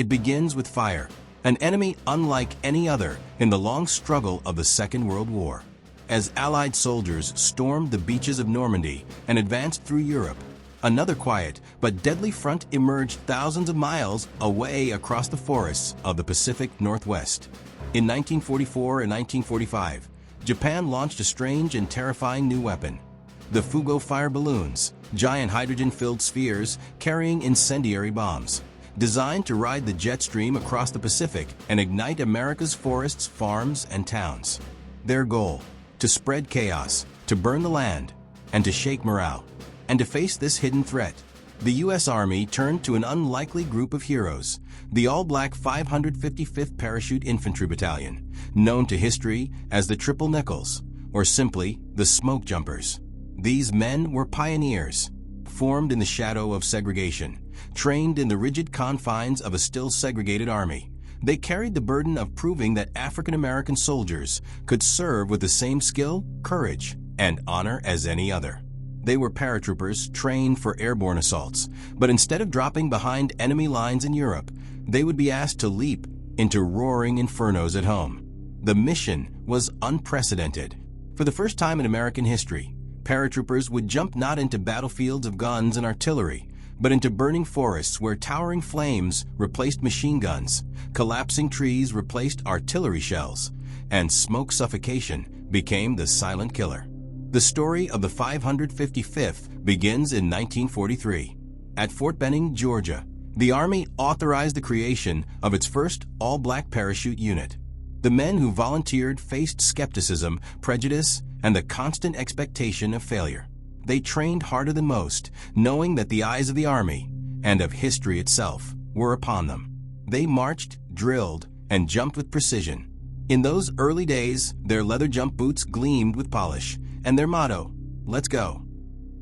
It begins with fire, an enemy unlike any other in the long struggle of the Second World War. As Allied soldiers stormed the beaches of Normandy and advanced through Europe, another quiet but deadly front emerged thousands of miles away across the forests of the Pacific Northwest. In 1944 and 1945, Japan launched a strange and terrifying new weapon: the Fugo fire balloons, giant hydrogen-filled spheres carrying incendiary bombs, designed to ride the jet stream across the Pacific and ignite America's forests, farms, and towns. Their goal: to spread chaos, to burn the land, and to shake morale. And to face this hidden threat, the U.S. Army turned to an unlikely group of heroes, the all-black 555th Parachute Infantry Battalion, known to history as the Triple Nickels, or simply the Smoke Jumpers. These men were pioneers, formed in the shadow of segregation, trained in the rigid confines of a still segregated army. They carried the burden of proving that African-American soldiers could serve with the same skill, courage, and honor as any other. They were paratroopers trained for airborne assaults, but instead of dropping behind enemy lines in Europe, they would be asked to leap into roaring infernos at home. The mission was unprecedented. For the first time in American history, paratroopers would jump not into battlefields of guns and artillery, but into burning forests where towering flames replaced machine guns, collapsing trees replaced artillery shells, and smoke suffocation became the silent killer. The story of the 555th begins in 1943. At Fort Benning, Georgia, the Army authorized the creation of its first all-black parachute unit. The men who volunteered faced skepticism, prejudice, and the constant expectation of failure. They trained harder than most, knowing that the eyes of the Army, and of history itself, were upon them. They marched, drilled, and jumped with precision. In those early days, their leather jump boots gleamed with polish, and their motto, "Let's go,"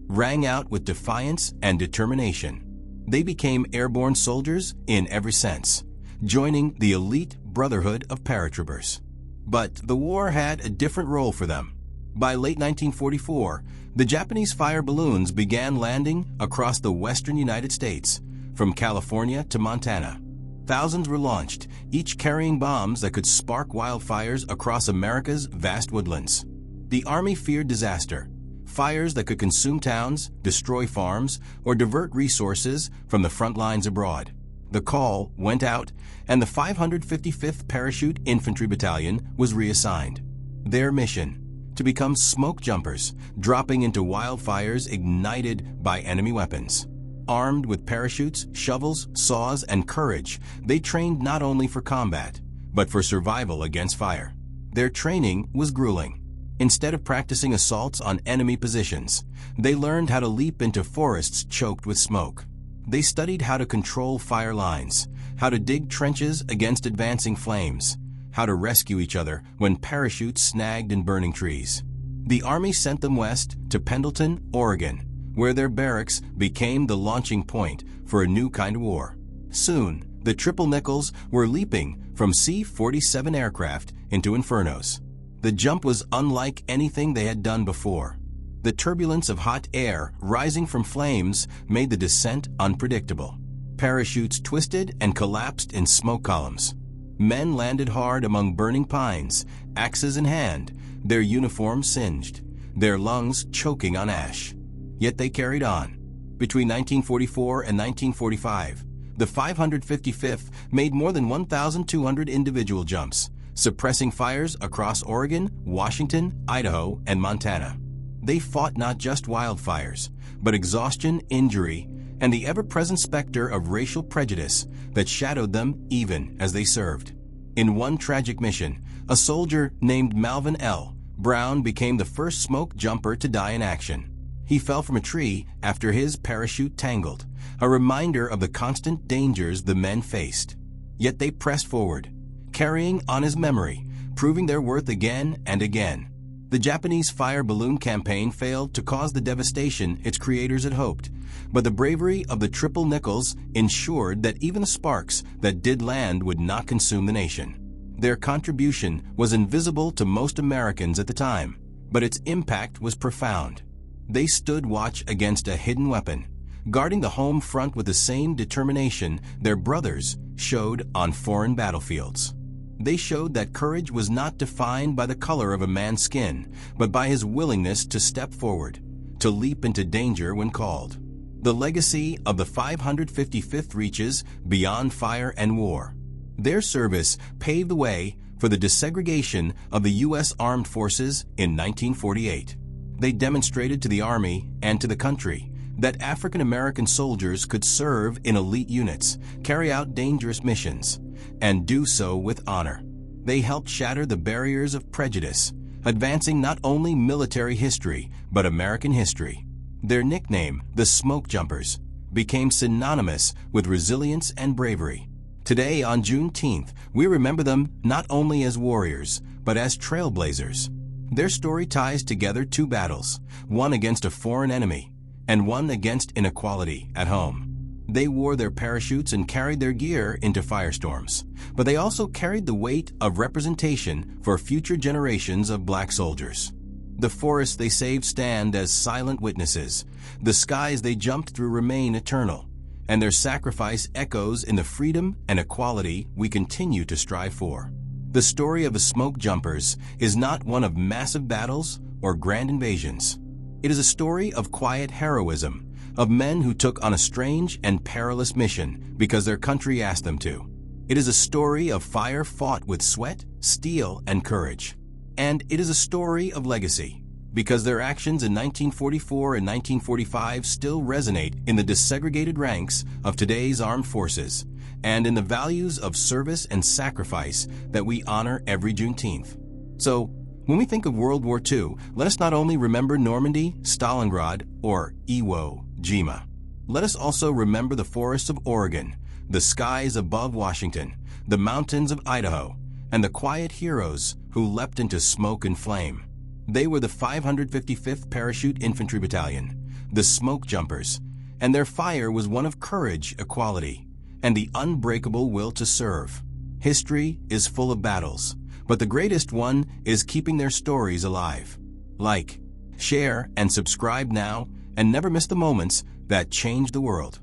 rang out with defiance and determination. They became airborne soldiers in every sense, joining the elite brotherhood of paratroopers. But the war had a different role for them. By late 1944, the Japanese fire balloons began landing across the western United States, from California to Montana. Thousands were launched, each carrying bombs that could spark wildfires across America's vast woodlands. The Army feared disaster, fires that could consume towns, destroy farms, or divert resources from the front lines abroad. The call went out, and the 555th Parachute Infantry Battalion was reassigned. Their mission: to become smoke jumpers, dropping into wildfires ignited by enemy weapons. Armed with parachutes, shovels, saws, and courage, they trained not only for combat, but for survival against fire. Their training was grueling. Instead of practicing assaults on enemy positions, they learned how to leap into forests choked with smoke. They studied how to control fire lines, how to dig trenches against advancing flames, how to rescue each other when parachutes snagged in burning trees. The Army sent them west to Pendleton, Oregon, where their barracks became the launching point for a new kind of war. Soon, the Triple Nickels were leaping from C-47 aircraft into infernos. The jump was unlike anything they had done before. The turbulence of hot air rising from flames made the descent unpredictable. Parachutes twisted and collapsed in smoke columns. Men landed hard among burning pines, axes in hand, their uniforms singed, their lungs choking on ash. Yet they carried on. Between 1944 and 1945, the 555th made more than 1,200 individual jumps, suppressing fires across Oregon, Washington, Idaho, and Montana. They fought not just wildfires, but exhaustion, injury, and the ever-present specter of racial prejudice that shadowed them even as they served. In one tragic mission, a soldier named Malvin L. Brown became the first smoke jumper to die in action. He fell from a tree after his parachute tangled, a reminder of the constant dangers the men faced. Yet they pressed forward, carrying on his memory, proving their worth again and again. The Japanese fire balloon campaign failed to cause the devastation its creators had hoped, but the bravery of the Triple Nickels ensured that even the sparks that did land would not consume the nation. Their contribution was invisible to most Americans at the time, but its impact was profound. They stood watch against a hidden weapon, guarding the home front with the same determination their brothers showed on foreign battlefields. They showed that courage was not defined by the color of a man's skin, but by his willingness to step forward, to leap into danger when called. The legacy of the 555th reaches beyond fire and war. Their service paved the way for the desegregation of the U.S. Armed Forces in 1948. They demonstrated to the Army and to the country that African American soldiers could serve in elite units, carry out dangerous missions, and do so with honor. They helped shatter the barriers of prejudice, advancing not only military history, but American history. Their nickname, the Smoke Jumpers, became synonymous with resilience and bravery. Today, on Juneteenth, we remember them not only as warriors, but as trailblazers. Their story ties together two battles, one against a foreign enemy, and one against inequality at home. They wore their parachutes and carried their gear into firestorms, but they also carried the weight of representation for future generations of black soldiers. The forests they saved stand as silent witnesses. The skies they jumped through remain eternal, and their sacrifice echoes in the freedom and equality we continue to strive for. The story of the Smoke Jumpers is not one of massive battles or grand invasions. It is a story of quiet heroism, of men who took on a strange and perilous mission because their country asked them to. It is a story of fire fought with sweat, steel, and courage. And it is a story of legacy, because their actions in 1944 and 1945 still resonate in the desegregated ranks of today's armed forces, and in the values of service and sacrifice that we honor every Juneteenth. So, when we think of World War II, let us not only remember Normandy, Stalingrad, or Iwo Jima. Let us also remember the forests of Oregon, the skies above Washington, the mountains of Idaho, and the quiet heroes who leapt into smoke and flame. They were the 555th Parachute Infantry Battalion, the Smoke Jumpers, and their fire was one of courage, equality, and the unbreakable will to serve. History is full of battles, but the greatest one is keeping their stories alive. Like, share, and subscribe now, and never miss the moments that change the world.